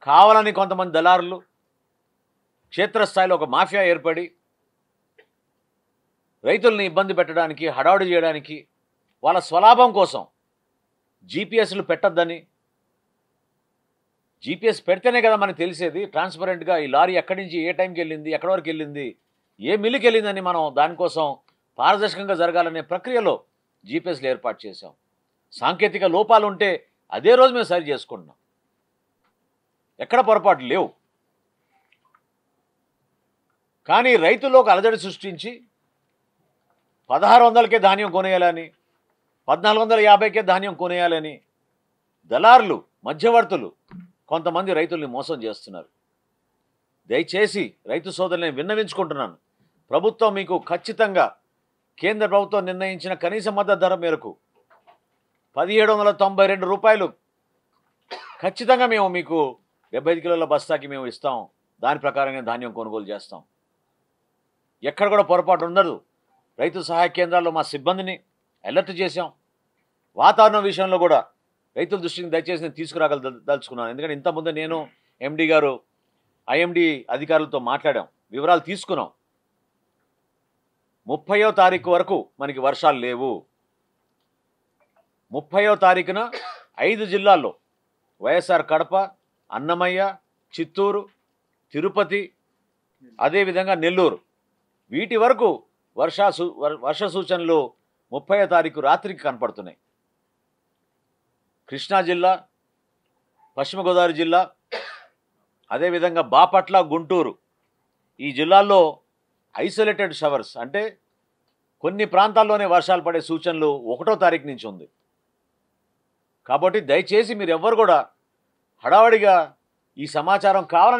కావాలని కొంతమంది దళారులు క్షేత్రస్థాయిలో ఒక మాఫియా ఏర్పడి రైతుల్ని ఇబ్బంది పెట్టడానికి, హడావుడి చేయడానికి, వాళ్ళ స్వలాభం కోసం జీపీఎస్లు పెట్టొద్దని, జీపీఎస్ పెడితేనే కదా మనకు తెలిసేది ట్రాన్స్పరెంట్గా ఈ లారీ ఎక్కడి నుంచి ఏ టైంకి వెళ్ళింది, ఎక్కడి వరకు వెళ్ళింది, ఏ మిల్లుకి వెళ్ళిందని మనం దానికోసం పారదర్శకంగా జరగాలనే ప్రక్రియలో జీపీఎస్లు ఏర్పాటు చేశాం. సాంకేతిక లోపాలు ఉంటే అదే రోజు మేము సరి చేసుకుంటున్నాం. ఎక్కడ పొరపాట్లు లేవు. కానీ రైతుల్లో ఒక అలజడి సృష్టించి 1600కే ధాన్యం కొనేయాలని, 1450కే ధాన్యం కొనేయాలని దళారులు, మధ్యవర్తులు కొంతమంది రైతుల్ని మోసం చేస్తున్నారు. దయచేసి రైతు సోదరులను విన్నవించుకుంటున్నాను. ప్రభుత్వం మీకు ఖచ్చితంగా కేంద్ర ప్రభుత్వం నిర్ణయించిన కనీస మద్దతు ధర మేరకు 1792 రూపాయలు ఖచ్చితంగా మేము మీకు 75 కిలోల బస్తాకి మేము ఇస్తాం. దాని ప్రకారంగా ధాన్యం కొనుగోలు చేస్తాం. ఎక్కడ కూడా పొరపాటు ఉండదు. రైతు సహాయ కేంద్రాల్లో మా సిబ్బందిని అలర్ట్ చేశాం. వాతావరణం విషయంలో కూడా రైతుల దృష్టిని దయచేసి నేను తీసుకురాగలదలుచుకున్నాను. ఎందుకంటే ఇంతకుముందు నేను ఎండి గారు ఐఎండి అధికారులతో మాట్లాడాం, వివరాలు తీసుకున్నాం. 30వ తారీఖు వరకు మనకి వర్షాలు లేవు. 30వ తారీఖున 5 జిల్లాల్లో వైఎస్ఆర్ కడప, అన్నమయ్య, చిత్తూరు, తిరుపతి, అదేవిధంగా నెల్లూరు, వీటి వరకు వర్ష సూచనలు 30వ తారీఖు రాత్రికి కనపడుతున్నాయి. కృష్ణా జిల్లా, పశ్చిమ గోదావరి జిల్లా, అదేవిధంగా బాపట్ల, గుంటూరు, ఈ జిల్లాల్లో ఐసోలేటెడ్ షవర్స్ అంటే కొన్ని ప్రాంతాల్లోనే వర్షాలు పడే సూచనలు 1వ తారీఖు నుంచి ఉంది. కాబట్టి దయచేసి మీరు ఎవ్వరు కూడా హడావడిగా ఈ సమాచారం కావాలని